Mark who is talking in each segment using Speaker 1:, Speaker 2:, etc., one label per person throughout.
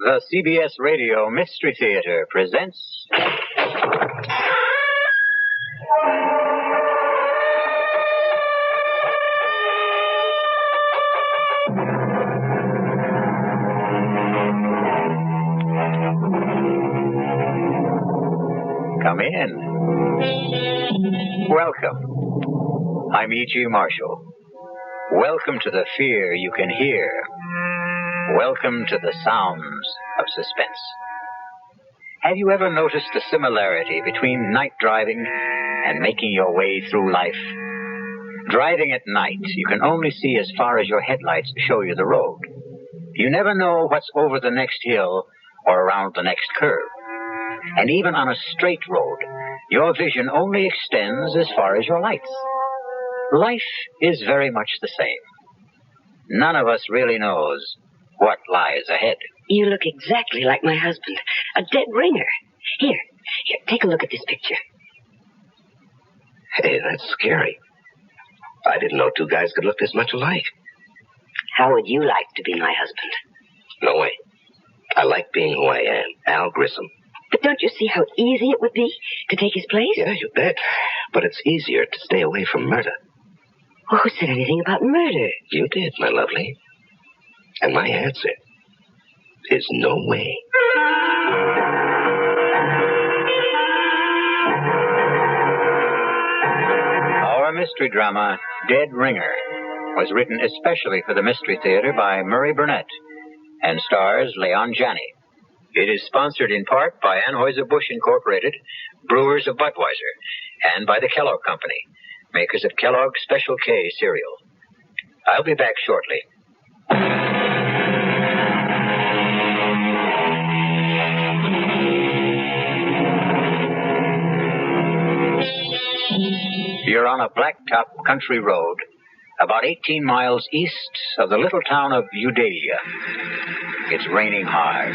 Speaker 1: The CBS Radio Mystery Theater presents... Come in. Welcome. I'm E.G. Marshall. Welcome to the fear you can hear. Welcome to the sounds of suspense. Have you ever noticed the similarity between night driving and making your way through life? Driving at night, you can only see as far as your headlights show you the road. You never know what's over the next hill or around the next curve. And even on a straight road, your vision only extends as far as your lights. Life is very much the same. None of us really knows what lies ahead.
Speaker 2: You look exactly like my husband. A dead ringer. Here, take a look at this picture.
Speaker 3: Hey, that's scary. I didn't know two guys could look this much alike.
Speaker 2: How would you like to be my husband?
Speaker 3: No way. I like being who I am, Al Grissom.
Speaker 2: But don't you see how easy it would be to take his place?
Speaker 3: Yeah, you bet. But it's easier to stay away from murder.
Speaker 2: Well, who said anything about murder?
Speaker 3: You did, my lovely. And my answer is no way.
Speaker 1: Our mystery drama, Dead Ringer, was written especially for the Mystery Theater by Murray Burnett and stars Leon Janney. It is sponsored in part by Anheuser-Busch Incorporated, brewers of Budweiser, and by the Kellogg Company, makers of Kellogg's Special K cereal. I'll be back shortly. You're on a blacktop country road about 18 miles east of the little town of Udalia. It's raining hard.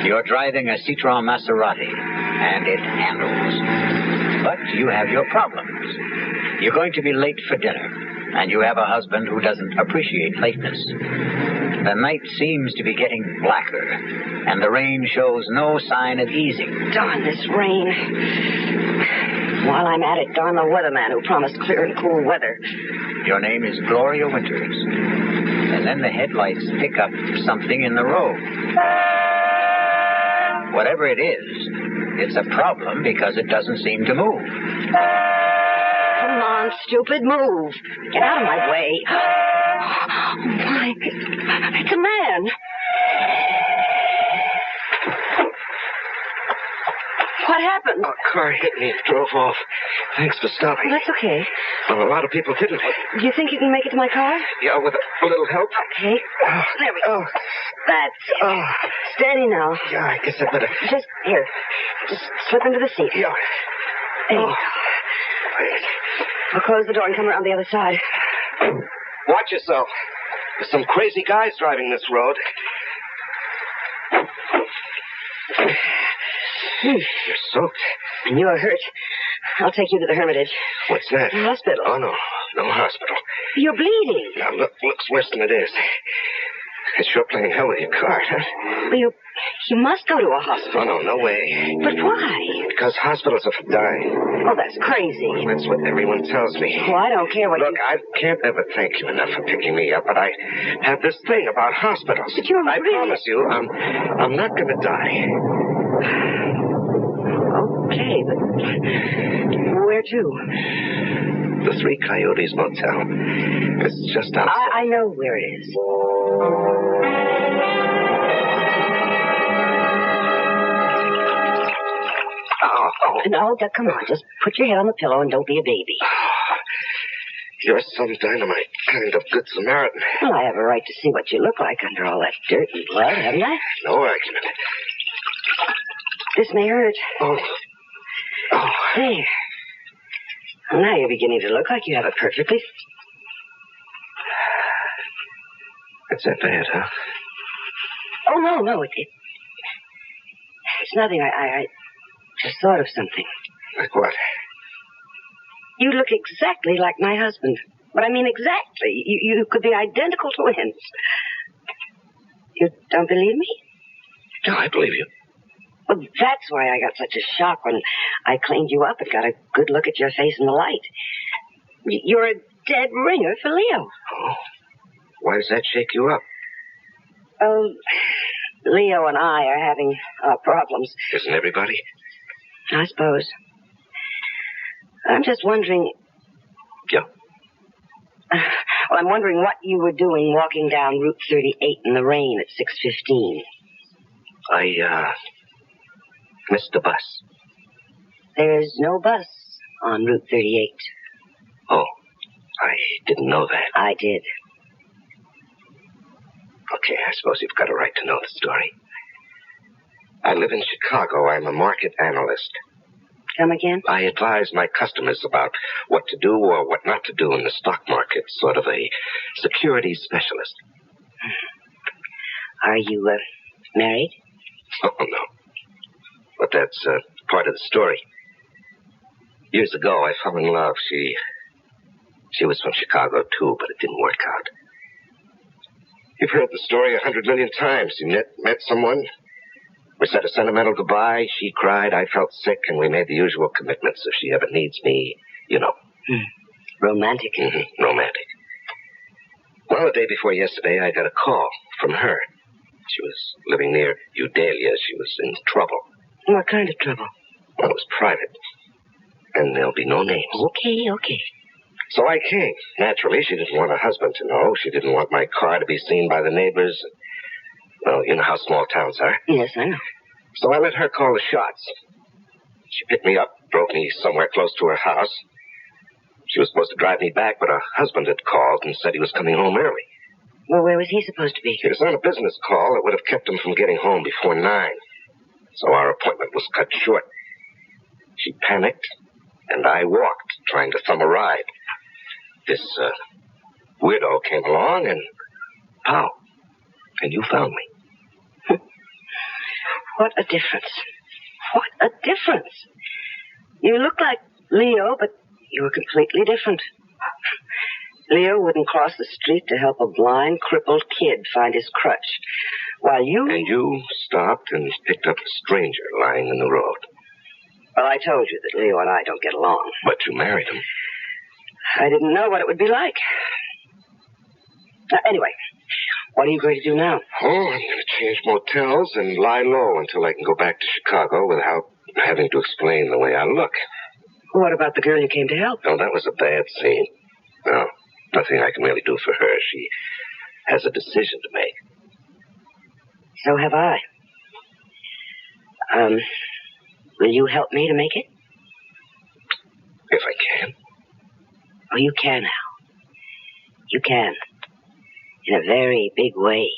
Speaker 1: You're driving a Citroen Maserati, and it handles. But you have your problems. You're going to be late for dinner, and you have a husband who doesn't appreciate lateness. The night seems to be getting blacker, and the rain shows no sign of easing.
Speaker 2: Darn this rain. While I'm at it, darn the weatherman who promised clear and cool weather.
Speaker 1: Your name is Gloria Winters. And then the headlights pick up something in the road. Whatever it is, it's a problem because it doesn't seem to move.
Speaker 2: Come on, stupid, move. Get out of my way. Oh, my God. It's a man. What happened?
Speaker 3: A car hit me and drove off. Thanks for stopping.
Speaker 2: That's okay.
Speaker 3: Well, a lot of people didn't.
Speaker 2: Do you think you can make it to my car?
Speaker 3: Yeah, with a little help.
Speaker 2: Okay. There we go.
Speaker 3: Oh.
Speaker 2: That's it. Steady now.
Speaker 3: Yeah, I guess I better.
Speaker 2: Just here. Just slip into the seat.
Speaker 3: Yeah.
Speaker 2: There you go. I'll close the door and come around the other side.
Speaker 3: Watch yourself. There's some crazy guys driving this road. You're soaked.
Speaker 2: And you're hurt. I'll take you to the Hermitage.
Speaker 3: What's that?
Speaker 2: The hospital.
Speaker 3: Oh, no. No hospital.
Speaker 2: You're bleeding.
Speaker 3: Now, looks worse than it is. It's sure playing hell with your car, huh?
Speaker 2: Well, you must go to a hospital.
Speaker 3: Oh, no way.
Speaker 2: But why?
Speaker 3: Because hospitals are for dying.
Speaker 2: Oh, that's crazy.
Speaker 3: That's what everyone tells me.
Speaker 2: Well, I don't care what
Speaker 3: Look, I can't ever thank you enough for picking me up, but I have this thing about hospitals.
Speaker 2: But you're
Speaker 3: I
Speaker 2: really...
Speaker 3: promise you, I'm not going to die.
Speaker 2: Okay, but where to?
Speaker 3: The Three Coyotes Motel. It's just outside.
Speaker 2: I know where it is.
Speaker 3: Oh.
Speaker 2: No, come on. Just put your head on the pillow and don't be a baby.
Speaker 3: You're some dynamite kind of good Samaritan.
Speaker 2: Well, I have a right to see what you look like under all that dirt and blood, haven't I?
Speaker 3: No argument.
Speaker 2: This may hurt.
Speaker 3: Oh.
Speaker 2: There. Well, now you're beginning to look like you have it perfectly.
Speaker 3: It's that bad, huh?
Speaker 2: Oh, no. It's nothing. I just thought of something.
Speaker 3: Like what?
Speaker 2: You look exactly like my husband. But I mean exactly. You could be identical twins. You don't believe me?
Speaker 3: Yeah, I believe you.
Speaker 2: Well, that's why I got such a shock when I cleaned you up and got a good look at your face in the light. You're a dead ringer for Leo.
Speaker 3: Oh. Why does that shake you up?
Speaker 2: Oh, Leo and I are having our problems.
Speaker 3: Isn't everybody?
Speaker 2: I suppose. I'm just wondering...
Speaker 3: Yeah?
Speaker 2: Well, I'm wondering what you were doing walking down Route 38 in the rain at 6:15.
Speaker 3: I missed the bus.
Speaker 2: There's no bus on Route 38.
Speaker 3: Oh, I didn't know that.
Speaker 2: I did.
Speaker 3: Okay, I suppose you've got a right to know the story. I live in Chicago. I'm a market analyst.
Speaker 2: Come again?
Speaker 3: I advise my customers about what to do or what not to do in the stock market, sort of a securities specialist.
Speaker 2: Are you, married?
Speaker 3: Oh, no. But that's part of the story. Years ago, I fell in love. She was from Chicago, too, but it didn't work out. You've heard the story 100 million times. You met someone. We said a sentimental goodbye. She cried. I felt sick, and we made the usual commitments. If she ever needs me, you know.
Speaker 2: Romantic.
Speaker 3: Mm-hmm. Romantic. Well, the day before yesterday, I got a call from her. She was living near Eudalia. She was in trouble.
Speaker 2: What kind of trouble?
Speaker 3: Well, it was private. And there'll be no names.
Speaker 2: Okay.
Speaker 3: So I came. Naturally, she didn't want her husband to know. She didn't want my car to be seen by the neighbors. Well, you know how small towns are.
Speaker 2: Yes, I know.
Speaker 3: So I let her call the shots. She picked me up, drove me somewhere close to her house. She was supposed to drive me back, but her husband had called and said he was coming home early.
Speaker 2: Well, where was he supposed to be?
Speaker 3: He was on a business call that would have kept him from getting home before 9. So our appointment was cut short. She panicked, and I walked, trying to thumb a ride. This widow came along, and pow, and you found me.
Speaker 2: What a difference. What a difference. You look like Leo, but you were completely different. Leo wouldn't cross the street to help a blind, crippled kid find his crutch, while you...
Speaker 3: And you stopped and picked up a stranger lying in the road.
Speaker 2: Well, I told you that Leo and I don't get along.
Speaker 3: But you married him.
Speaker 2: I didn't know what it would be like. Anyway, what are you going to do now?
Speaker 3: Oh, I'm going to change motels and lie low until I can go back to Chicago without having to explain the way I look.
Speaker 2: What about the girl you came to help?
Speaker 3: Oh, that was a bad scene. No, nothing I can really do for her. She has a decision to make.
Speaker 2: So have I. Will you help me to make it?
Speaker 3: If I can.
Speaker 2: Oh, you can, Al. You can. In a very big way.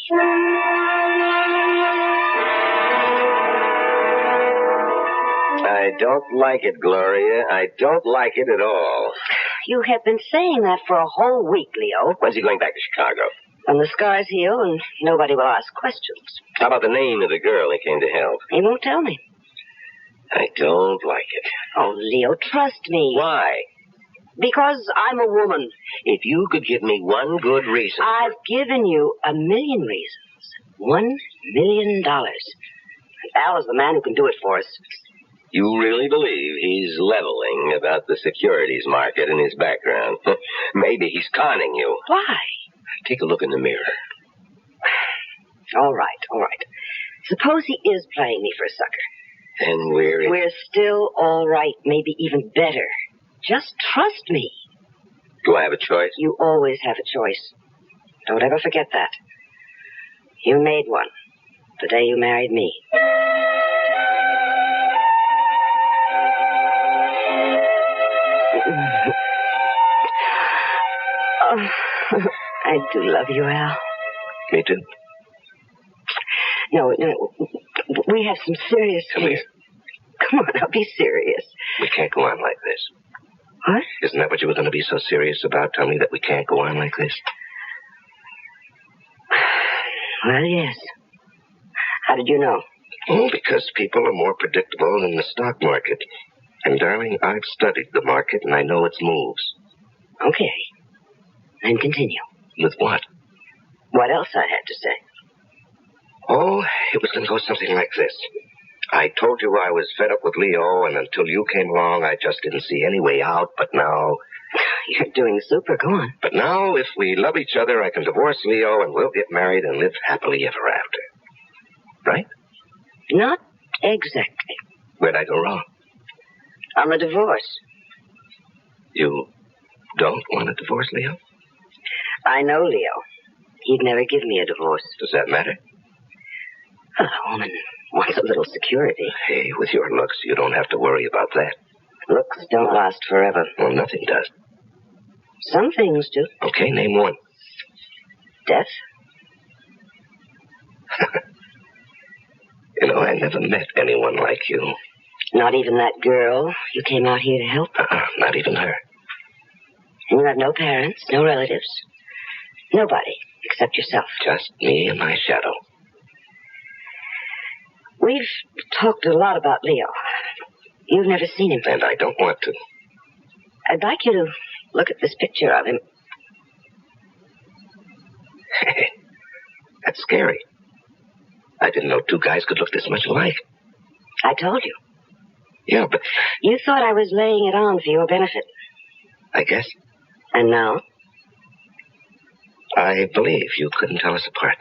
Speaker 4: I don't like it, Gloria. I don't like it at all.
Speaker 2: You have been saying that for a whole week, Leo.
Speaker 4: When's he going back to Chicago?
Speaker 2: When the scars heal and nobody will ask questions.
Speaker 4: How about the name of the girl he came to help?
Speaker 2: He won't tell me.
Speaker 4: I don't like it.
Speaker 2: Oh, Leo, trust me.
Speaker 4: Why?
Speaker 2: Because I'm a woman.
Speaker 4: If you could give me one good reason.
Speaker 2: I've given you 1,000,000 reasons. $1 million. Al is the man who can do it for us.
Speaker 4: You really believe he's leveling about the securities market in his background? Maybe he's conning you.
Speaker 2: Why?
Speaker 4: Take a look in the mirror.
Speaker 2: All right. Suppose he is playing me for a sucker.
Speaker 4: Then we're
Speaker 2: still all right, maybe even better. Just trust me.
Speaker 4: Do I have a choice?
Speaker 2: You always have a choice. Don't ever forget that. You made one the day you married me. Oh, I do love you, Al.
Speaker 3: Me too.
Speaker 2: No, we have some serious
Speaker 3: Come
Speaker 2: things.
Speaker 3: here.
Speaker 2: Come on, now, be serious.
Speaker 3: We can't go on like this.
Speaker 2: What?
Speaker 3: Isn't that what you were going to be so serious about? Tell me that we can't go on like this.
Speaker 2: Well, yes. How did you know?
Speaker 3: Oh, because people are more predictable than the stock market. And, darling, I've studied the market and I know its moves.
Speaker 2: Okay. Then continue.
Speaker 3: With what?
Speaker 2: What else I had to say?
Speaker 3: Oh, it was going to go something like this. I told you I was fed up with Leo, and until you came along, I just didn't see any way out, but now...
Speaker 2: You're doing super. Go on.
Speaker 3: But now, if we love each other, I can divorce Leo, and we'll get married and live happily ever after. Right?
Speaker 2: Not exactly.
Speaker 3: Where'd I go wrong?
Speaker 2: On the divorce.
Speaker 3: You don't want a divorce, Leo?
Speaker 2: I know Leo. He'd never give me a divorce.
Speaker 3: Does that matter?
Speaker 2: Well, a woman wants a little security.
Speaker 3: Hey, with your looks, you don't have to worry about that.
Speaker 2: Looks don't last forever.
Speaker 3: Well, nothing does.
Speaker 2: Some things do.
Speaker 3: Okay, name one.
Speaker 2: Death?
Speaker 3: You know, I never met anyone like you.
Speaker 2: Not even that girl you came out here to help?
Speaker 3: Not even her.
Speaker 2: And you have no parents, no relatives? Nobody except yourself?
Speaker 3: Just me and my shadow.
Speaker 2: We've talked a lot about Leo. You've never seen him.
Speaker 3: And I don't want to.
Speaker 2: I'd like you to look at this picture of him.
Speaker 3: That's scary. I didn't know two guys could look this much alike.
Speaker 2: I told you.
Speaker 3: Yeah, but...
Speaker 2: You thought I was laying it on for your benefit.
Speaker 3: I guess.
Speaker 2: And now?
Speaker 3: I believe you couldn't tell us apart.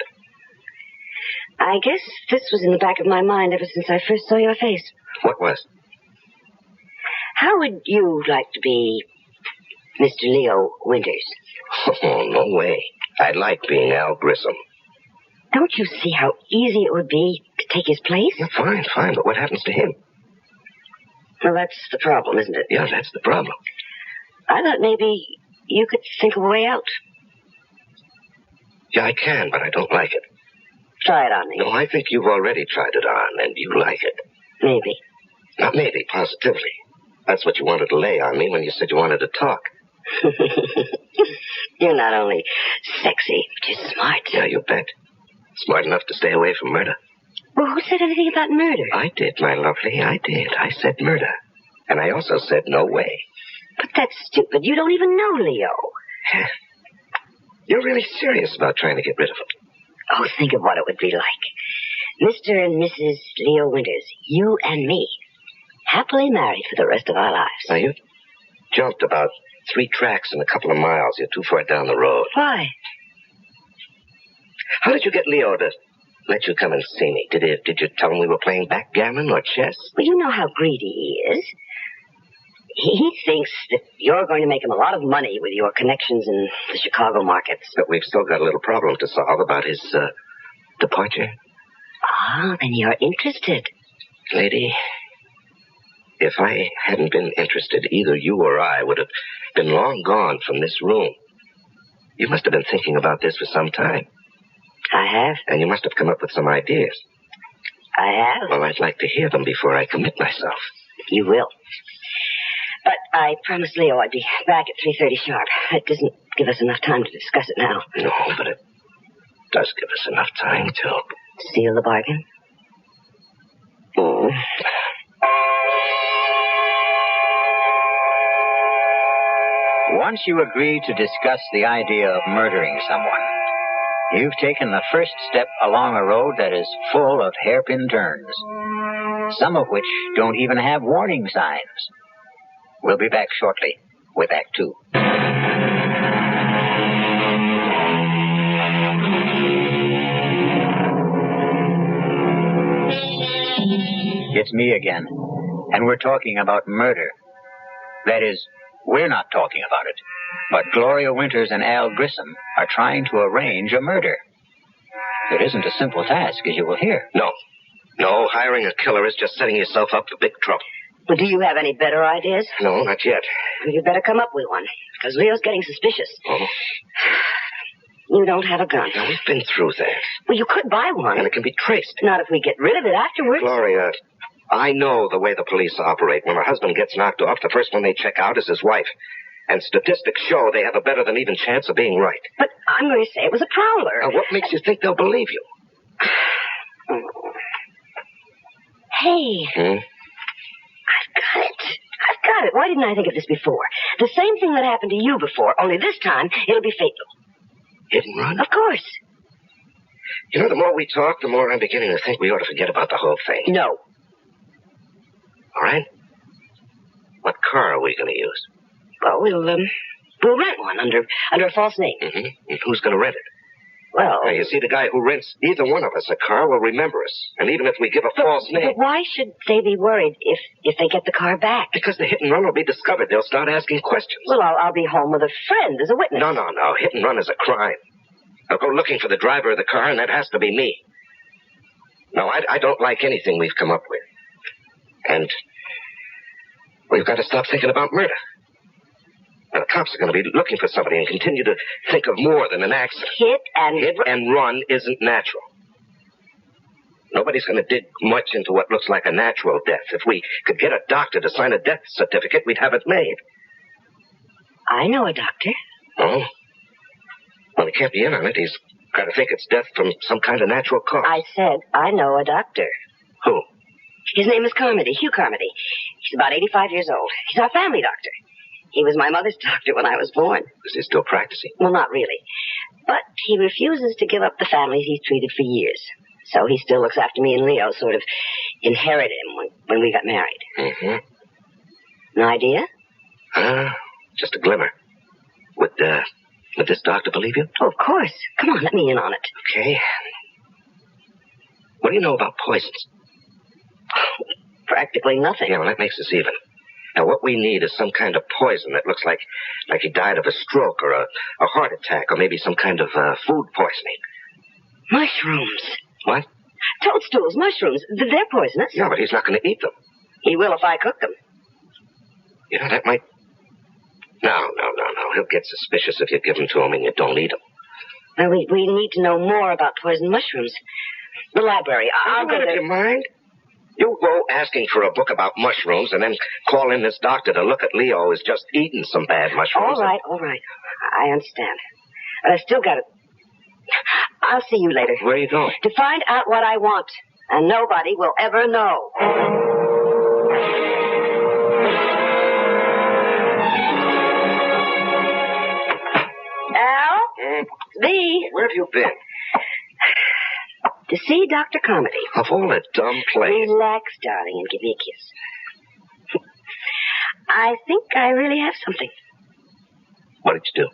Speaker 2: I guess this was in the back of my mind ever since I first saw your face.
Speaker 3: What was?
Speaker 2: How would you like to be Mr. Leo Winters?
Speaker 3: Oh, no way. I'd like being Al Grissom.
Speaker 2: Don't you see how easy it would be to take his place?
Speaker 3: Yeah, fine, but what happens to him?
Speaker 2: Well, that's the problem, isn't it?
Speaker 3: Yeah, that's the problem.
Speaker 2: I thought maybe you could think of a way out.
Speaker 3: Yeah, I can, but I don't like it.
Speaker 2: Try it on me.
Speaker 3: No, I think you've already tried it on, and you like it.
Speaker 2: Maybe.
Speaker 3: Not maybe, positively. That's what you wanted to lay on me when you said you wanted to talk.
Speaker 2: You're not only sexy, but you're smart.
Speaker 3: Yeah, you bet. Smart enough to stay away from murder.
Speaker 2: Well, who said anything about murder?
Speaker 3: I did, my lovely, I did. I said murder. And I also said no way.
Speaker 2: But that's stupid. You don't even know Leo.
Speaker 3: You're really serious about trying to get rid of him.
Speaker 2: Oh, think of what it would be like. Mr. and Mrs. Leo Winters, you and me, happily married for the rest of our lives.
Speaker 3: Now, you jumped about 3 tracks in a couple of miles. You're too far down the road.
Speaker 2: Why?
Speaker 3: How did you get Leo to let you come and see me? Did you tell him we were playing backgammon or chess?
Speaker 2: Well, you know how greedy he is. He thinks that you're going to make him a lot of money with your connections in the Chicago markets.
Speaker 3: But we've still got a little problem to solve about his departure.
Speaker 2: Ah, then you're interested.
Speaker 3: Lady, if I hadn't been interested, either you or I would have been long gone from this room. You must have been thinking about this for some time.
Speaker 2: I have.
Speaker 3: And you must have come up with some ideas.
Speaker 2: I have.
Speaker 3: Well, I'd like to hear them before I commit myself.
Speaker 2: You will. But I promised Leo I'd be back at 3:30 sharp. It doesn't give us enough time to discuss it now.
Speaker 3: No, but it does give us enough time to...
Speaker 2: Seal the bargain?
Speaker 1: Once you agree to discuss the idea of murdering someone, you've taken the first step along a road that is full of hairpin turns, some of which don't even have warning signs. We'll be back shortly with Act 2. It's me again, and we're talking about murder. That is, we're not talking about it, but Gloria Winters and Al Grissom are trying to arrange a murder. It isn't a simple task, as you will hear.
Speaker 3: No, hiring a killer is just setting yourself up for big trouble.
Speaker 2: Well, do you have any better ideas?
Speaker 3: No, not yet.
Speaker 2: Well, you'd better come up with one, because Leo's getting suspicious.
Speaker 3: Oh?
Speaker 2: You don't have a gun.
Speaker 3: Now, we've been through that.
Speaker 2: Well, you could buy one.
Speaker 3: And it can be traced.
Speaker 2: Not if we get rid of it afterwards.
Speaker 3: Gloria, I know the way the police operate. When a husband gets knocked off, the first one they check out is his wife. And statistics show they have a better than even chance of being right.
Speaker 2: But I'm going to say it was a prowler.
Speaker 3: Now, what makes you think they'll believe you?
Speaker 2: Hey. I've got it. Why didn't I think of this before? The same thing that happened to you before, only this time it'll be fatal.
Speaker 3: Hit and run?
Speaker 2: Of course.
Speaker 3: You know, the more we talk, the more I'm beginning to think we ought to forget about the whole thing.
Speaker 2: No.
Speaker 3: All right? What car are we going to use?
Speaker 2: Well, we'll rent one under a false name.
Speaker 3: Mm-hmm. And who's going to rent it?
Speaker 2: Well...
Speaker 3: Now, you see, the guy who rents either one of us a car will remember us. And even if we give a false name...
Speaker 2: But why should they be worried if they get the car back?
Speaker 3: Because the hit and run will be discovered. They'll start asking questions.
Speaker 2: Well, I'll be home with a friend as a witness.
Speaker 3: No. Hit and run is a crime. They'll go looking for the driver of the car, and that has to be me. No, I don't like anything we've come up with. And we've got to stop thinking about murder. Now, the cops are going to be looking for somebody and continue to think of more than an accident.
Speaker 2: Hit
Speaker 3: and run isn't natural. Nobody's going to dig much into what looks like a natural death. If we could get a doctor to sign a death certificate, we'd have it made.
Speaker 2: I know a doctor.
Speaker 3: Oh? Well, he can't be in on it. He's got to think it's death from some kind of natural cause.
Speaker 2: I said I know a doctor.
Speaker 3: Who?
Speaker 2: His name is Carmody, Hugh Carmody. He's about 85 years old. He's our family doctor. He was my mother's doctor when I was born.
Speaker 3: Is he still practicing?
Speaker 2: Well, not really. But he refuses to give up the families he's treated for years. So he still looks after me and Leo, sort of inherit him when we got married.
Speaker 3: Mm-hmm.
Speaker 2: An idea?
Speaker 3: Just a glimmer. Would this doctor believe you?
Speaker 2: Oh, of course. Come on, let me in on it.
Speaker 3: Okay. What do you know about poisons?
Speaker 2: Practically nothing.
Speaker 3: Yeah, well, that makes us even. Now, what we need is some kind of poison that looks like he died of a stroke or a heart attack or maybe some kind of food poisoning.
Speaker 2: Mushrooms.
Speaker 3: What?
Speaker 2: Toadstools, mushrooms. They're poisonous.
Speaker 3: Yeah, but he's not going to eat them.
Speaker 2: He will if I cook them.
Speaker 3: You know, that might... No. He'll get suspicious if you give them to him and you don't eat them.
Speaker 2: Well, we need to know more about poison mushrooms. The library. I'll go there.
Speaker 3: Your mind? You go asking for a book about mushrooms and then call in this doctor to look at Leo who's just eaten some bad mushrooms.
Speaker 2: All right. I understand. But I still got it. I'll see you later.
Speaker 3: Where are you going?
Speaker 2: To find out what I want. And nobody will ever know. Al? It's me.
Speaker 3: Where have you been?
Speaker 2: To see Dr. Carmody.
Speaker 3: Of all the dumb plays.
Speaker 2: Relax, darling, and give me a kiss. I think I really have something.
Speaker 3: What did you do?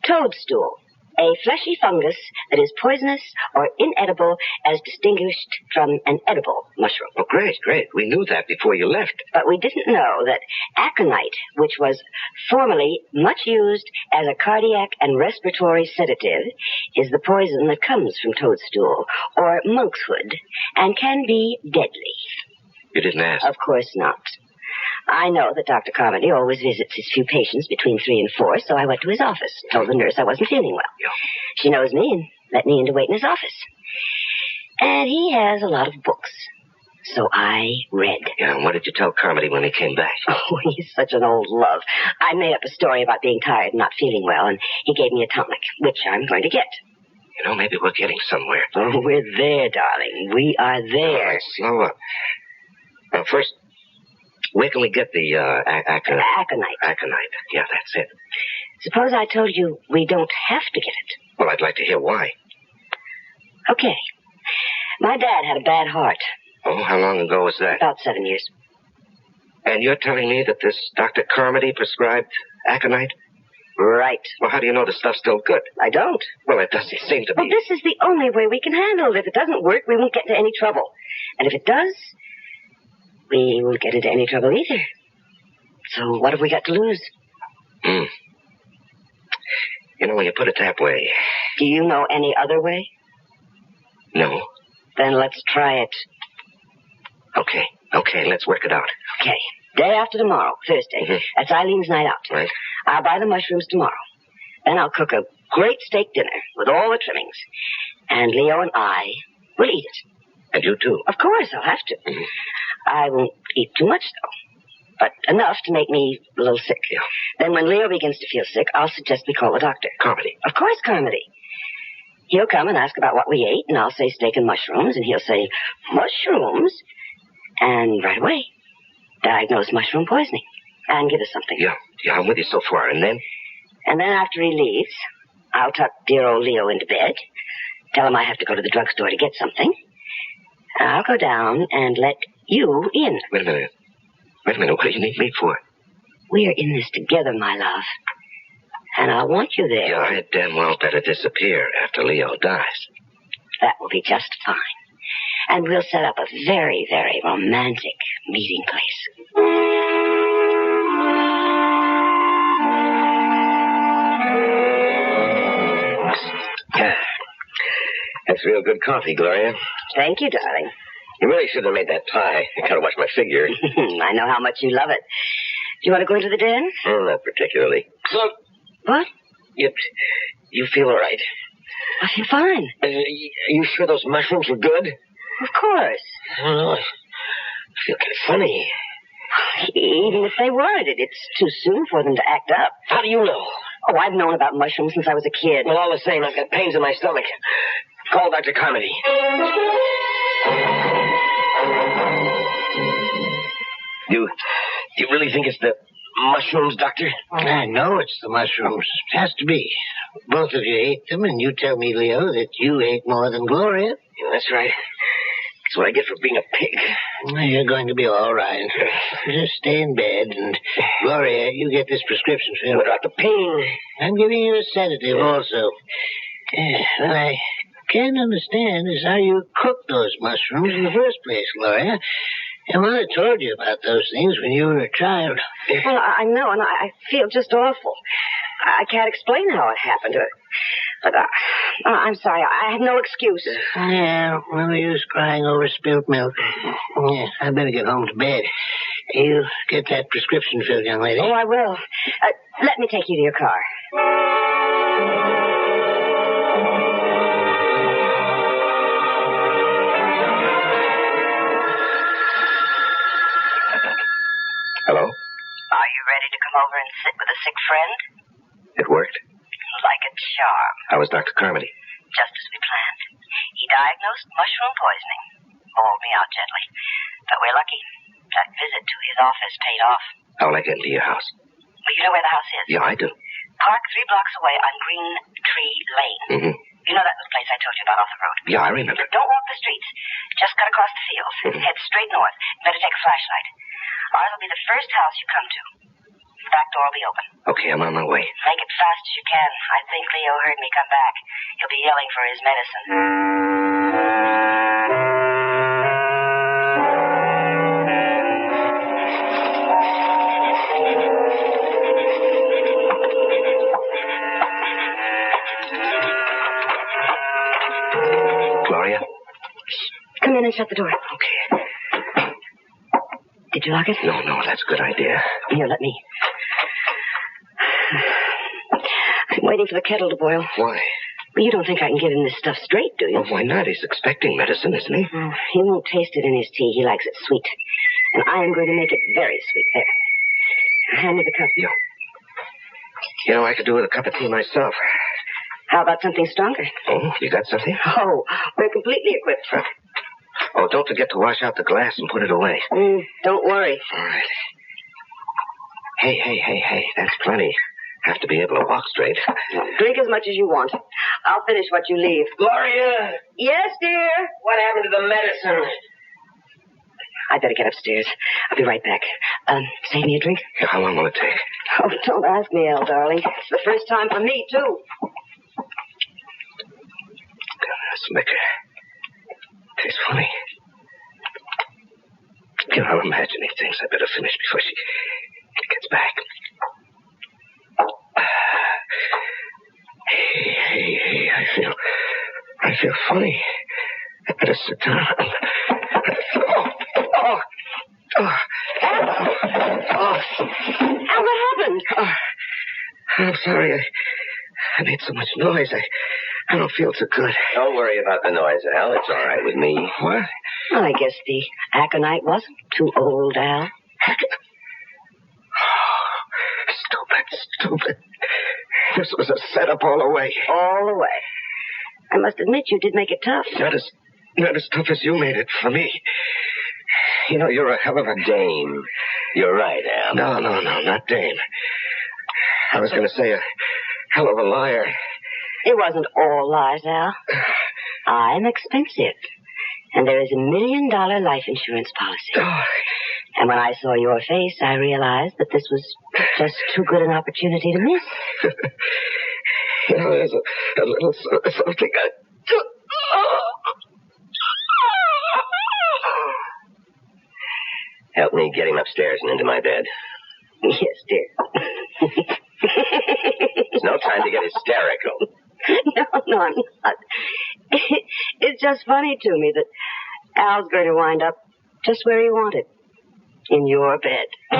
Speaker 2: Toadstool. A fleshy fungus that is poisonous or inedible as distinguished from an edible mushroom.
Speaker 3: Oh, great. We knew that before you left.
Speaker 2: But we didn't know that aconite, which was formerly much used as a cardiac and respiratory sedative, is the poison that comes from toadstool or monkshood and can be deadly.
Speaker 3: You didn't ask?
Speaker 2: Of course not. I know that Dr. Carmody always visits his few patients between 3 and 4, so I went to his office, told the nurse I wasn't feeling well.
Speaker 3: Yeah.
Speaker 2: She knows me and let me in to wait in his office. And he has a lot of books, so I read.
Speaker 3: Yeah, and what did you tell Carmody when he came back?
Speaker 2: Oh, he's such an old love. I made up a story about being tired and not feeling well, and he gave me a tonic, which I'm going to get.
Speaker 3: You know, maybe we're getting somewhere.
Speaker 2: Oh, we're there, darling. We are there.
Speaker 3: All right, slow up. Now, first... where can we get the aconite? Aconite. Yeah, that's it.
Speaker 2: Suppose I told you we don't have to get it.
Speaker 3: Well, I'd like to hear why.
Speaker 2: Okay. My dad had a bad heart.
Speaker 3: Oh, how long ago was that?
Speaker 2: About 7 years.
Speaker 3: And you're telling me that this Dr. Carmody prescribed aconite?
Speaker 2: Right.
Speaker 3: Well, how do you know the stuff's still good?
Speaker 2: I don't.
Speaker 3: Well, it doesn't seem to be.
Speaker 2: Well, this is the only way we can handle it. If it doesn't work, we won't get into any trouble. And if it does... we won't get into any trouble either. So what have we got to lose?
Speaker 3: You know, when you put it that way...
Speaker 2: Do you know any other way?
Speaker 3: No.
Speaker 2: Then let's try it.
Speaker 3: Okay, let's work it out.
Speaker 2: Okay. Day after tomorrow, Thursday.
Speaker 3: Mm-hmm.
Speaker 2: That's Eileen's night out.
Speaker 3: Right.
Speaker 2: I'll buy the mushrooms tomorrow. Then I'll cook a great steak dinner with all the trimmings. And Leo and I will eat it.
Speaker 3: And you too?
Speaker 2: Of course, I'll have to.
Speaker 3: Mm-hmm.
Speaker 2: I won't eat too much, though. But enough to make me a little sick.
Speaker 3: Yeah.
Speaker 2: Then when Leo begins to feel sick, I'll suggest we call the doctor.
Speaker 3: Carmody?
Speaker 2: Of course, Carmody. He'll come and ask about what we ate, and I'll say steak and mushrooms, and he'll say, mushrooms? And right away, diagnose mushroom poisoning and give us something.
Speaker 3: Yeah, I'm with you so far. And then?
Speaker 2: And then after he leaves, I'll tuck dear old Leo into bed, tell him I have to go to the drugstore to get something. I'll go down and let you in.
Speaker 3: Wait a minute. What do you need me for?
Speaker 2: We're in this together, my love. And I want you there.
Speaker 3: Yeah, I damn well better disappear after Leo dies.
Speaker 2: That will be just fine. And we'll set up a very, very romantic meeting place.
Speaker 4: That's real good coffee, Gloria.
Speaker 2: Thank you, darling.
Speaker 4: You really should have made that tie. I gotta watch my figure.
Speaker 2: I know how much you love it. Do you want to go into the den?
Speaker 4: Not particularly. Look.
Speaker 2: What?
Speaker 4: You feel all right?
Speaker 2: I feel fine.
Speaker 4: Are you sure those mushrooms were good?
Speaker 2: Of course.
Speaker 4: I don't know. I feel kind of funny.
Speaker 2: Even if they weren't, it's too soon for them to act up.
Speaker 4: How do you know?
Speaker 2: Oh, I've known about mushrooms since I was a kid.
Speaker 4: Well, all the same, I've got pains in my stomach. Call Dr. Carmody. You really think it's the mushrooms, Doctor?
Speaker 5: I know it's the mushrooms. It has to be. Both of you ate them, and you tell me, Leo, that you ate more than Gloria.
Speaker 4: Yeah, that's right. That's what I get for being a pig.
Speaker 5: Well, you're going to be all right. Just stay in bed, and Gloria, you get this prescription filled.
Speaker 4: What about the pain?
Speaker 5: I'm giving you a sedative also. What I can't understand is how you cooked those mushrooms in the first place, Gloria. And Mother told you about those things when you were a child.
Speaker 2: Well, I know, and I feel just awful. I can't explain how it happened. But I'm sorry. I have no excuse.
Speaker 5: Yeah, no use crying over spilt milk. Yeah, I better get home to bed. You get that prescription filled, young lady.
Speaker 2: Oh, I will. Let me take you to your car.
Speaker 3: Hello?
Speaker 2: Are you ready to come over and sit with a sick friend?
Speaker 3: It worked?
Speaker 2: Like a charm.
Speaker 3: How was Dr. Carmody?
Speaker 2: Just as we planned. He diagnosed mushroom poisoning. Bawled me out gently. But we're lucky. That visit to his office paid off.
Speaker 3: How will I get into your house?
Speaker 2: Well, you know where the house is?
Speaker 3: Yeah, I do.
Speaker 2: Park 3 blocks away on Green Tree Lane.
Speaker 3: Mm-hmm.
Speaker 2: You know that little place I told you about off the road?
Speaker 3: Yeah, I remember.
Speaker 2: Don't walk the streets. Just cut across the fields. Head straight north. Better take a flashlight. Ours will be the first house you come to. The back door will be open.
Speaker 3: Okay, I'm on my way.
Speaker 2: Make it fast as you can. I think Leo heard me come back. He'll be yelling for his medicine.
Speaker 3: Gloria?
Speaker 2: Come in and shut the door.
Speaker 3: Okay.
Speaker 2: Did you lock it?
Speaker 3: No, that's a good idea.
Speaker 2: Here, let me. I'm waiting for the kettle to boil.
Speaker 3: Why?
Speaker 2: Well, you don't think I can get in this stuff straight, do you?
Speaker 3: Well, why not? He's expecting medicine, isn't he?
Speaker 2: Oh, he won't taste it in his tea. He likes it sweet. And I am going to make it very sweet. There. Hand me the cup.
Speaker 3: Yeah. You know, I could do with a cup of tea myself.
Speaker 2: How about something stronger?
Speaker 3: Oh, you got something?
Speaker 2: Oh, we're completely equipped.
Speaker 3: Huh. Oh, don't forget to wash out the glass and put it away.
Speaker 2: Don't worry.
Speaker 3: All right. Hey. That's plenty. Have to be able to walk straight.
Speaker 2: Drink as much as you want. I'll finish what you leave.
Speaker 4: Gloria!
Speaker 2: Yes, dear?
Speaker 4: What happened to the medicine?
Speaker 2: I'd better get upstairs. I'll be right back. Save me a drink?
Speaker 3: Yeah, how long will it take?
Speaker 2: Oh, don't ask me, Elle, darling. It's the first time for me, too.
Speaker 3: That's liquor. Tastes funny. You know, I'm imagining things. I better finish before she gets back. Hey, I feel funny. I better sit down.
Speaker 2: Al, what happened?
Speaker 3: I'm sorry. I made so much noise. I don't feel so good.
Speaker 4: Don't worry about the noise, Al. It's all right with me.
Speaker 3: What?
Speaker 2: Well, I guess the aconite wasn't too old, Al.
Speaker 3: Stupid. This was a setup all the way.
Speaker 2: All the way. I must admit you did make it tough.
Speaker 3: Not as tough as you made it for me. You know, you're a hell of a
Speaker 4: Dame. You're right, Al.
Speaker 3: No, not dame. I was going to say a hell of a liar.
Speaker 2: It wasn't all lies, Al. I'm expensive. And there is $1 million life insurance policy. And when I saw your face, I realized that this was just too good an opportunity to miss.
Speaker 3: There's a little something I... Help me get him upstairs and into my bed.
Speaker 2: Yes, dear.
Speaker 3: There's no time to get hysterical.
Speaker 2: No, I'm not. It's just funny to me that Al's going to wind up just where he wanted. In your bed.
Speaker 1: A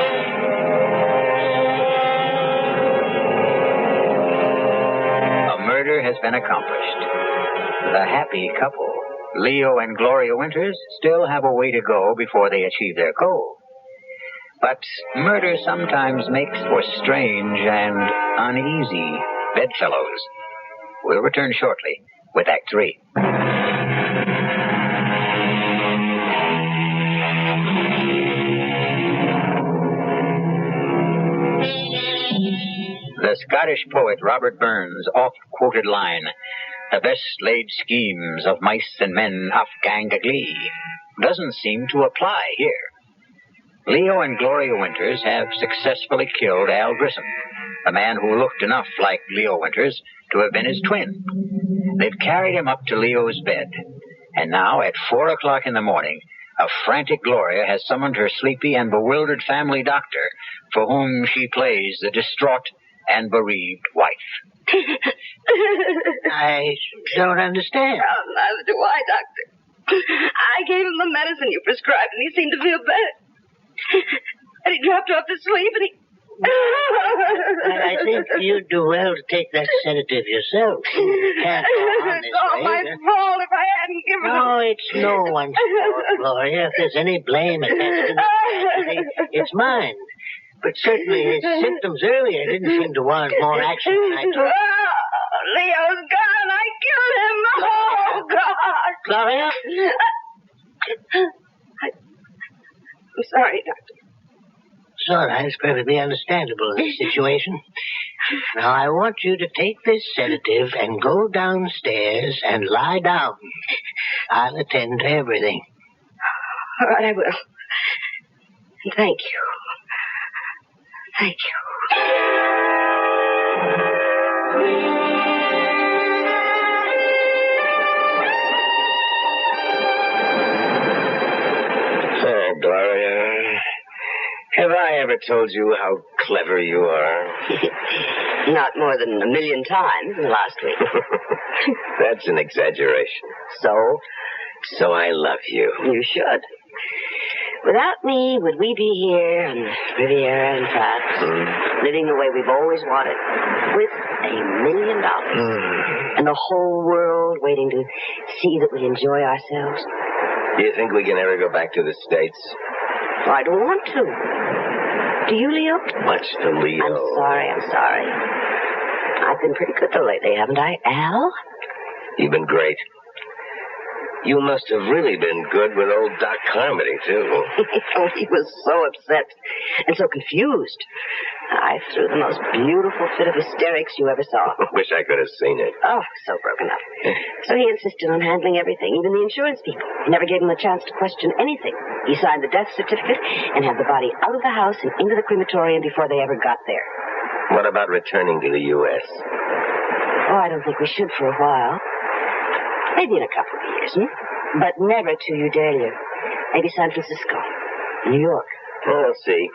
Speaker 1: murder has been accomplished. The happy couple, Leo and Gloria Winters, still have a way to go before they achieve their goal. But murder sometimes makes for strange and uneasy bedfellows. We'll return shortly with Act 3. The Scottish poet Robert Burns' oft-quoted line, "The best laid schemes of mice and men off-gang a glee," doesn't seem to apply here. Leo and Gloria Winters have successfully killed Al Grissom, the man who looked enough like Leo Winters to have been his twin. They've carried him up to Leo's bed, and now at 4 o'clock in the morning, a frantic Gloria has summoned her sleepy and bewildered family doctor, for whom she plays the distraught and bereaved wife.
Speaker 5: I don't understand.
Speaker 2: Oh, neither do I, Doctor. I gave him the medicine you prescribed, and he seemed to feel better. And he dropped off to sleep, and he...
Speaker 5: I think you'd do well to take that sedative yourself. You can't go on this
Speaker 2: It's all
Speaker 5: way.
Speaker 2: my fault if I hadn't given him...
Speaker 5: No, it's no one's fault, Gloria. If there's any blame attached to this, it's mine. But certainly his symptoms earlier didn't seem to warrant more action than I took.
Speaker 2: Oh, Leo's gone. I killed him. Oh, God.
Speaker 5: Gloria?
Speaker 2: I'm sorry, Doctor.
Speaker 5: It's all right. It's perfectly understandable in this situation. Now, I want you to take this sedative and go downstairs and lie down. I'll attend to everything.
Speaker 2: All right, I will. And thank you. Thank you.
Speaker 3: Gloria, have I ever told you how clever you are?
Speaker 2: Not more than 1 million times in the last week.
Speaker 3: That's an exaggeration. So I love you.
Speaker 2: You should. Without me, would we be here on the Riviera in France, living the way we've always wanted, with $1 million, and the whole world waiting to see that we enjoy ourselves?
Speaker 3: Do you think we can ever go back to the States?
Speaker 2: Well, I don't want to. Do you, Leo?
Speaker 3: Much to Leo.
Speaker 2: I'm sorry. I've been pretty good though lately, haven't I, Al?
Speaker 3: You've been great. You must have really been good with old Doc Carmody, too.
Speaker 2: Oh, he was so upset and so confused. I threw the most beautiful fit of hysterics you ever saw.
Speaker 3: Wish I could have seen it.
Speaker 2: Oh, so broken up. So he insisted on handling everything, even the insurance people. He never gave him a chance to question anything. He signed the death certificate and had the body out of the house and into the crematorium before they ever got there.
Speaker 3: What about returning to the U.S.?
Speaker 2: Oh, I don't think we should for a while. Maybe in a couple of years, But never to Eudalia. Maybe San Francisco. New York.
Speaker 3: Well, we'll see.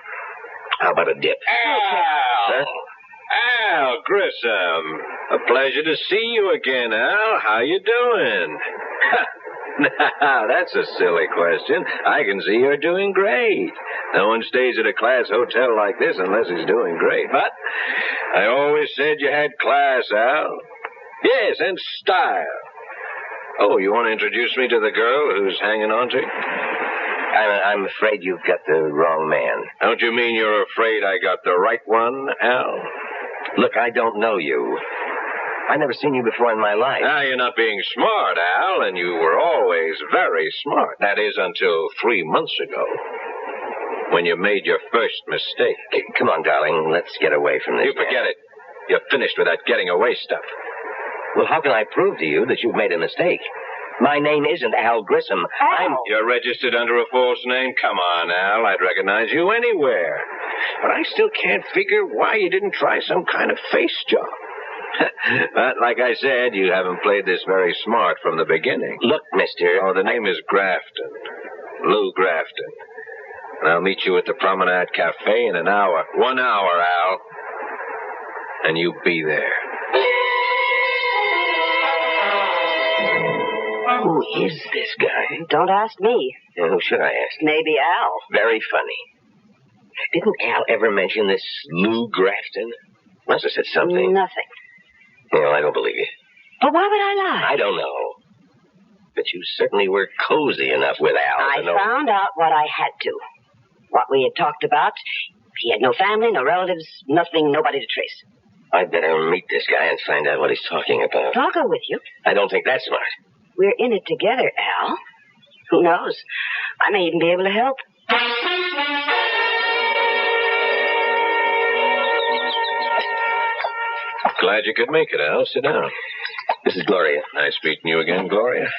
Speaker 3: How about a dip?
Speaker 4: Al! Al Grissom. A pleasure to see you again, Al. How you doing? Now, that's a silly question. I can see you're doing great. No one stays at a class hotel like this unless he's doing great. But I always said you had class, Al. Yes, and style. Oh, you want to introduce me to the girl who's hanging on to you?
Speaker 3: I'm afraid you've got the wrong man.
Speaker 4: Don't you mean you're afraid I got the right one, Al?
Speaker 3: Look, I don't know you. I've never seen you before in my life.
Speaker 4: Now, you're not being smart, Al, and you were always very smart. That is, until 3 months ago, when you made your first mistake.
Speaker 3: Hey, come on, darling. Let's get away from this.
Speaker 4: You forget it. You're finished with that getting away stuff.
Speaker 3: Well, how can I prove to you that you've made a mistake? My name isn't Al Grissom.
Speaker 4: You're registered under a false name? Come on, Al. I'd recognize you anywhere. But I still can't figure why you didn't try some kind of face job. But like I said, you haven't played this very smart from the beginning.
Speaker 3: Look, mister...
Speaker 4: Oh, the name is Grafton. Lou Grafton. And I'll meet you at the Promenade Cafe in an hour. 1 hour, Al. And you be there.
Speaker 3: Who is this guy?
Speaker 2: Don't ask me.
Speaker 3: Who should I ask?
Speaker 2: Maybe Al.
Speaker 3: Very funny. Didn't Al ever mention this Lou Grafton? Must have said something.
Speaker 2: Nothing.
Speaker 3: Well, I don't believe you.
Speaker 2: But why would I lie?
Speaker 3: I don't know. But you certainly were cozy enough with Al.
Speaker 2: I found out what I had to. What we had talked about. He had no family, no relatives, nothing, nobody to trace.
Speaker 3: I'd better meet this guy and find out what he's talking about.
Speaker 2: I'll go with you.
Speaker 3: I don't think that's smart.
Speaker 2: We're in it together, Al. Who knows? I may even be able to help.
Speaker 4: Glad you could make it, Al. Sit down.
Speaker 3: This is Gloria.
Speaker 4: Nice meeting you again, Gloria.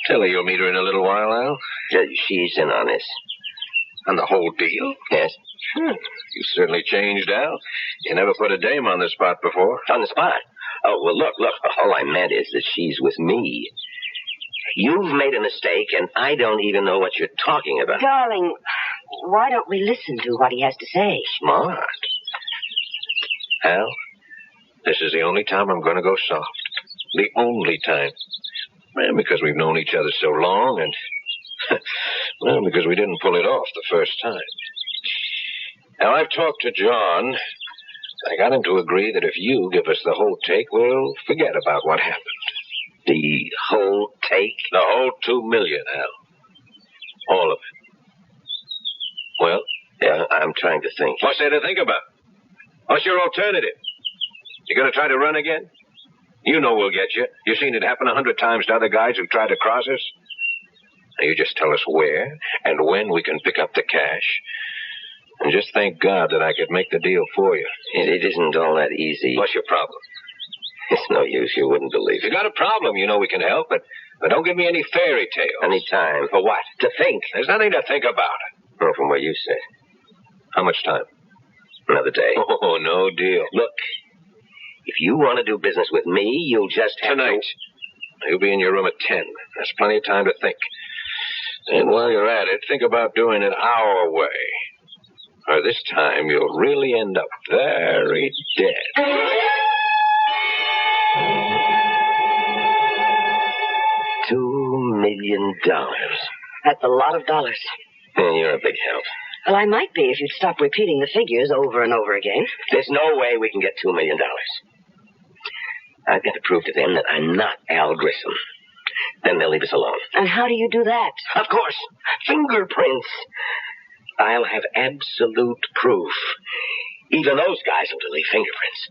Speaker 4: Tell her you'll meet her in a little while, Al.
Speaker 3: She's in on this.
Speaker 4: On the whole deal?
Speaker 3: Yes.
Speaker 4: You certainly changed, Al. You never put a dame on the spot before.
Speaker 3: On the spot? Oh, well, look. All I meant is that she's with me. You've made a mistake, and I don't even know what you're talking about.
Speaker 2: Darling, why don't we listen to what he has to say?
Speaker 3: Smart.
Speaker 4: Al, this is the only time I'm going to go soft. The only time. Well, because we've known each other so long, and, well, because we didn't pull it off the first time. Now, I've talked to John. I got him to agree that if you give us the whole take, we'll forget about what happened.
Speaker 3: The whole take?
Speaker 4: The whole $2 million, Al. All of it. Well?
Speaker 3: Yeah, I'm trying to think.
Speaker 4: What's there to think about? What's your alternative? You gonna try to run again? You know we'll get you. You've seen it happen 100 times to other guys who've tried to cross us. Now, you just tell us where and when we can pick up the cash. And just thank God that I could make the deal for you.
Speaker 3: It isn't all that easy.
Speaker 4: What's your problem?
Speaker 3: It's no use. You wouldn't believe
Speaker 4: If you
Speaker 3: it.
Speaker 4: got a problem, you know we can help, but don't give me any fairy tales.
Speaker 3: Any time.
Speaker 4: For what?
Speaker 3: To think.
Speaker 4: There's nothing to think about.
Speaker 3: Well, from what you said.
Speaker 4: How much time?
Speaker 3: Another day.
Speaker 4: Oh, no deal.
Speaker 3: Look, if you want to do business with me, you'll just have
Speaker 4: Tonight. You'll be in your room at 10. That's plenty of time to think. And while you're at it, think about doing it our way. Or this time, you'll really end up very dead.
Speaker 3: $2 million.
Speaker 2: That's a lot of dollars.
Speaker 3: You're a big help.
Speaker 2: Well, I might be if you'd stop repeating the figures over and over again.
Speaker 3: There's no way we can get $2 million. I've got to prove to them that I'm not Al Grissom. Then they'll leave us alone.
Speaker 2: And how do you do that?
Speaker 3: Of course. Fingerprints. I'll have absolute proof. Even those guys will leave fingerprints.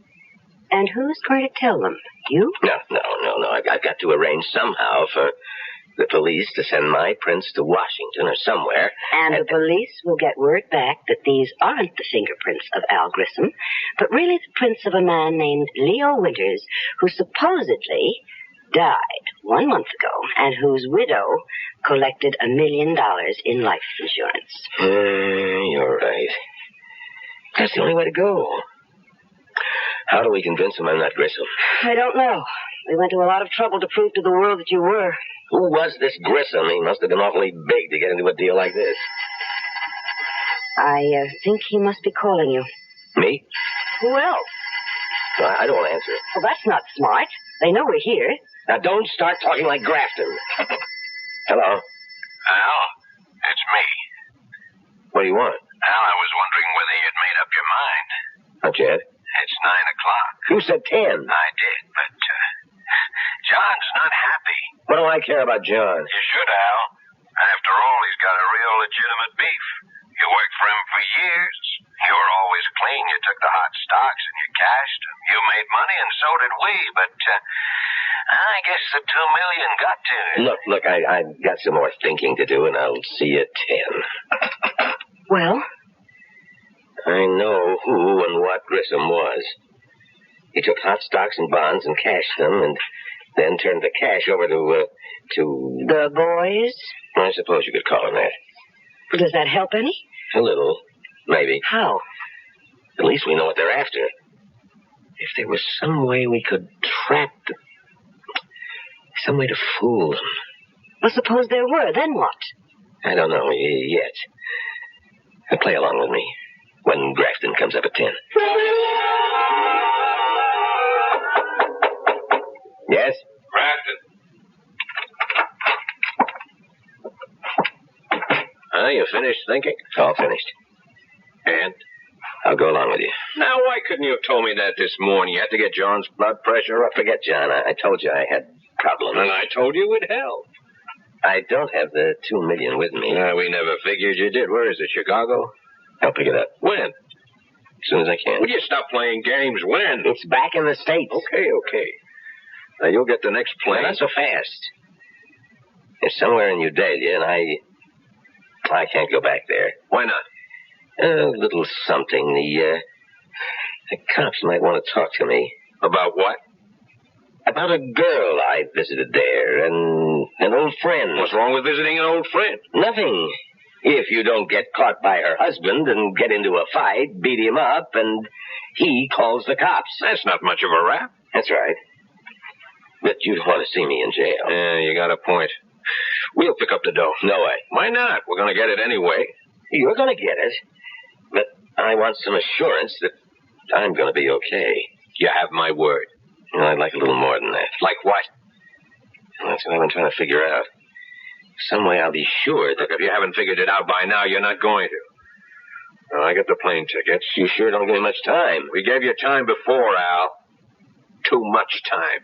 Speaker 2: And who's going to tell them? You?
Speaker 3: No. I've got to arrange somehow for the police to send my prints to Washington or somewhere.
Speaker 2: And the police will get word back that these aren't the fingerprints of Al Grissom, but really the prints of a man named Leo Winters, who supposedly died 1 month ago, and whose widow collected $1 million in life insurance.
Speaker 3: You're right. That's the only way to go. How do we convince him I'm not Grissom?
Speaker 2: I don't know. We went to a lot of trouble to prove to the world that you were.
Speaker 3: Who was this Grissom? He must have been awfully big to get into a deal like this.
Speaker 2: I think he must be calling you.
Speaker 3: Me?
Speaker 2: Who else?
Speaker 3: I don't want to answer it.
Speaker 2: Well, that's not smart. They know we're here.
Speaker 3: Now, don't start talking like Grafton. Hello?
Speaker 4: Al, it's me.
Speaker 3: What do you want?
Speaker 4: Al, I was wondering whether you'd made up your mind.
Speaker 3: Not yet.
Speaker 4: It's 9 o'clock.
Speaker 3: You said 10.
Speaker 4: I did, but John's not happy.
Speaker 3: What do I care about John?
Speaker 4: You should, Al. After all, he's got a real legitimate beef. You worked for him for years. You were always clean. You took the hot stocks and you cashed. You made money, and so did we. But I guess the $2 million got to you.
Speaker 3: Look, I've got some more thinking to do, and I'll see you at 10.
Speaker 2: Well?
Speaker 3: I know who and what Grissom was. He took hot stocks and bonds and cashed them, and then turned the cash over to...
Speaker 2: The boys?
Speaker 3: I suppose you could call them that.
Speaker 2: Does that help any?
Speaker 3: A little. Maybe.
Speaker 2: How?
Speaker 3: At least we know what they're after. If there was some way we could trap them... Some way to fool them.
Speaker 2: Well, suppose there were. Then what?
Speaker 3: I don't know yet. Play along with me when Grafton comes up at 10. Yes?
Speaker 4: Grafton. You finished thinking?
Speaker 3: All finished.
Speaker 4: And?
Speaker 3: I'll go along with you.
Speaker 4: Now, why couldn't you have told me that this morning? You had to get John's blood pressure up.
Speaker 3: Forget John. I told you I had problems.
Speaker 4: And I told you it help.
Speaker 3: I don't have the $2 million with me.
Speaker 4: We never figured you did. Where is it, Chicago?
Speaker 3: I'll pick it up.
Speaker 4: When?
Speaker 3: As soon as I can.
Speaker 4: Will you stop playing games? When?
Speaker 3: It's back in the States.
Speaker 4: Okay. Now, you'll get the next plane.
Speaker 3: Not so fast. It's somewhere in Udalia, and I can't go back there.
Speaker 4: Why not?
Speaker 3: A little something. The cops might want to talk to me.
Speaker 4: About what?
Speaker 3: About a girl I visited there, and an old friend.
Speaker 4: What's wrong with visiting an old friend?
Speaker 3: Nothing. If you don't get caught by her husband and get into a fight, beat him up, and he calls the cops.
Speaker 4: That's not much of a rap.
Speaker 3: That's right. But you'd want to see me in jail.
Speaker 4: Yeah, you got a point. We'll pick up the dough.
Speaker 3: No way.
Speaker 4: Why not? We're going to get it anyway.
Speaker 3: You're going to get it. But I want some assurance that I'm going to be okay.
Speaker 4: You have my word.
Speaker 3: Well, I'd like a little more than that.
Speaker 4: Like what?
Speaker 3: That's what I've been trying to figure out. Some way I'll be sure that...
Speaker 4: Look, if you haven't figured it out by now, you're not going to. Well, I got the plane tickets.
Speaker 3: You sure don't give me much time.
Speaker 4: We gave you time before, Al. Too much time.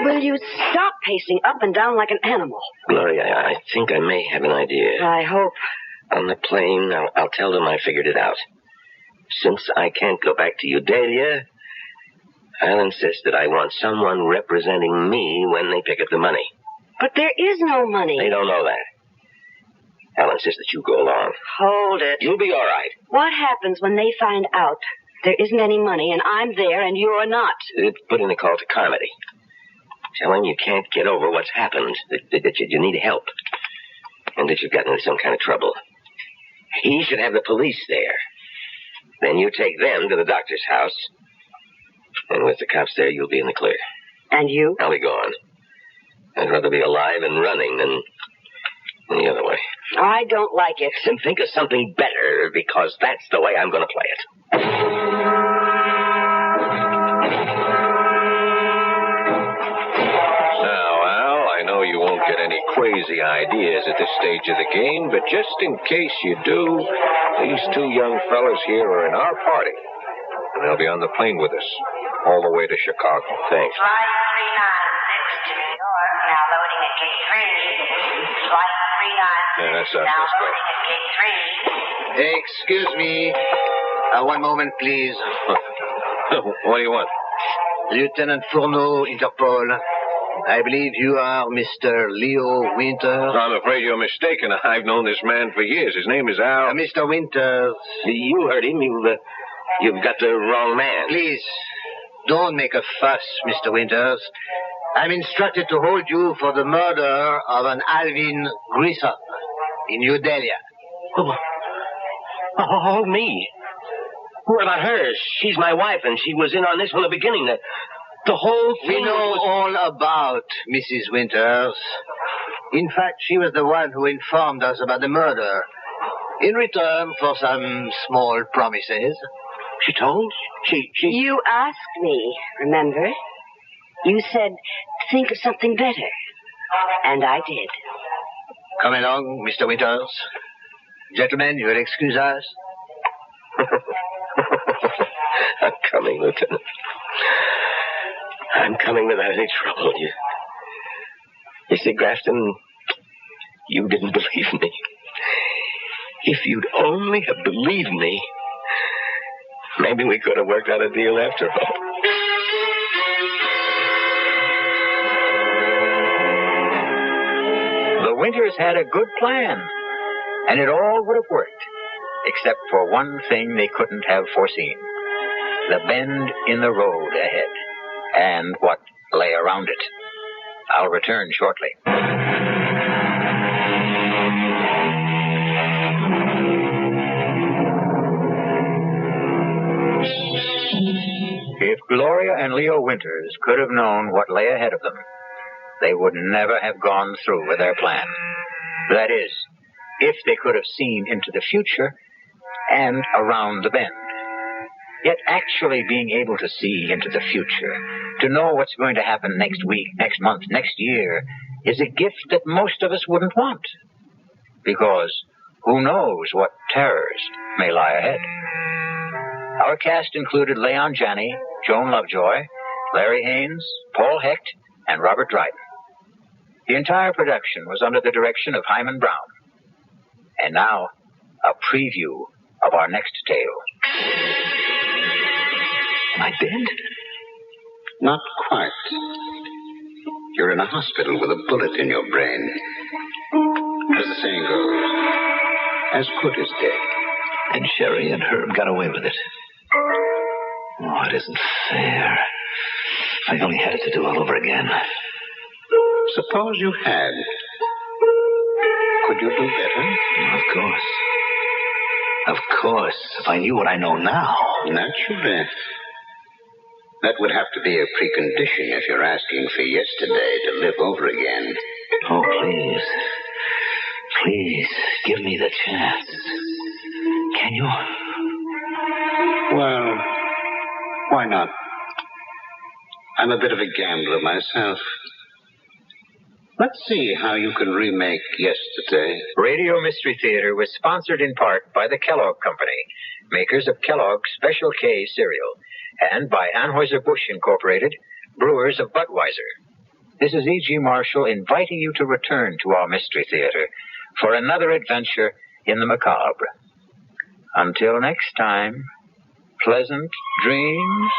Speaker 2: Will you stop pacing up and down like an animal?
Speaker 3: Gloria, I think I may have an idea.
Speaker 2: I hope.
Speaker 3: On the plane, I'll tell them I figured it out. Since I can't go back to Udalia, I'll insist that I want someone representing me when they pick up the money.
Speaker 2: But there is no money.
Speaker 3: They don't know that. I'll insist that you go along.
Speaker 2: Hold it.
Speaker 3: You'll be all right.
Speaker 2: What happens when they find out there isn't any money and I'm there and you're not?
Speaker 3: Put in a call to Carmody. Tell him you can't get over what's happened, that you need help, and that you've gotten into some kind of trouble. He should have the police there. Then you take them to the doctor's house, and with the cops there, you'll be in the clear.
Speaker 2: And you?
Speaker 3: I'll be gone. I'd rather be alive and running than the other way.
Speaker 2: I don't like it.
Speaker 3: Then think of something better, because that's the way I'm going to play it.
Speaker 4: You won't get any crazy ideas at this stage of the game, but just in case you do, these two young fellas here are in our party, and they'll be on the plane with us all the way to Chicago.
Speaker 3: Thanks.
Speaker 6: Flight 396 to New York, now loading at gate 3. Flight 396
Speaker 4: Yeah, that's us.
Speaker 6: now
Speaker 4: Let's go.
Speaker 6: loading at gate 3.
Speaker 5: Excuse me. One moment, please.
Speaker 4: What do you want?
Speaker 5: Lieutenant Fourneau, Interpol. I believe you are Mr. Leo Winters.
Speaker 4: I'm afraid you're mistaken. I've known this man for years. His name is Al.
Speaker 5: Mr. Winters.
Speaker 3: You heard him. You've got the wrong man.
Speaker 5: Please, don't make a fuss, Mr. Winters. I'm instructed to hold you for the murder of an Alvin Grissom in Udalia.
Speaker 3: Oh, me. What about her? She's my wife, and she was in on this from the beginning. The whole thing.
Speaker 5: We know all about Mrs. Winters. In fact, she was the one who informed us about the murder. In return for some small promises.
Speaker 3: She told? She...
Speaker 2: You asked me, remember? You said, think of something better. And I did.
Speaker 5: Come along, Mr. Winters. Gentlemen, you will excuse us.
Speaker 3: I'm coming, Lieutenant. I'm coming without any trouble. You see, Grafton, you didn't believe me. If you'd only have believed me, maybe we could have worked out a deal after all.
Speaker 1: The Winters had a good plan, and it all would have worked except for one thing they couldn't have foreseen: the bend in the road ahead, and what lay around it. I'll return shortly. If Gloria and Leo Winters could have known what lay ahead of them, they would never have gone through with their plan. That is, if they could have seen into the future and around the bend. Yet actually being able to see into the future, to know what's going to happen next week, next month, next year, is a gift that most of us wouldn't want. Because who knows what terrors may lie ahead. Our cast included Leon Janney, Joan Lovejoy, Larry Haynes, Paul Hecht, and Robert Dryden. The entire production was under the direction of Himan Brown. And now, a preview of our next tale.
Speaker 7: Am I dead?
Speaker 8: Not quite. You're in a hospital with a bullet in your brain. As the saying goes, as good as dead.
Speaker 7: And Sherry and Herb got away with it. Oh, it isn't fair. If I only had it to do all over again.
Speaker 8: Suppose you had. Could you do better?
Speaker 7: Of course. Of course. If I knew what I know now.
Speaker 8: Naturally. That would have to be a precondition if you're asking for yesterday to live over again.
Speaker 7: Oh, please. Please, give me the chance. Can you?
Speaker 8: Well, why not? I'm a bit of a gambler myself. Let's see how you can remake yesterday.
Speaker 1: Radio Mystery Theater was sponsored in part by the Kellogg Company, makers of Kellogg's Special K cereal, and by Anheuser-Busch Incorporated, brewers of Budweiser. This is E.G. Marshall inviting you to return to our Mystery Theater for another adventure in the macabre. Until next time, pleasant dreams.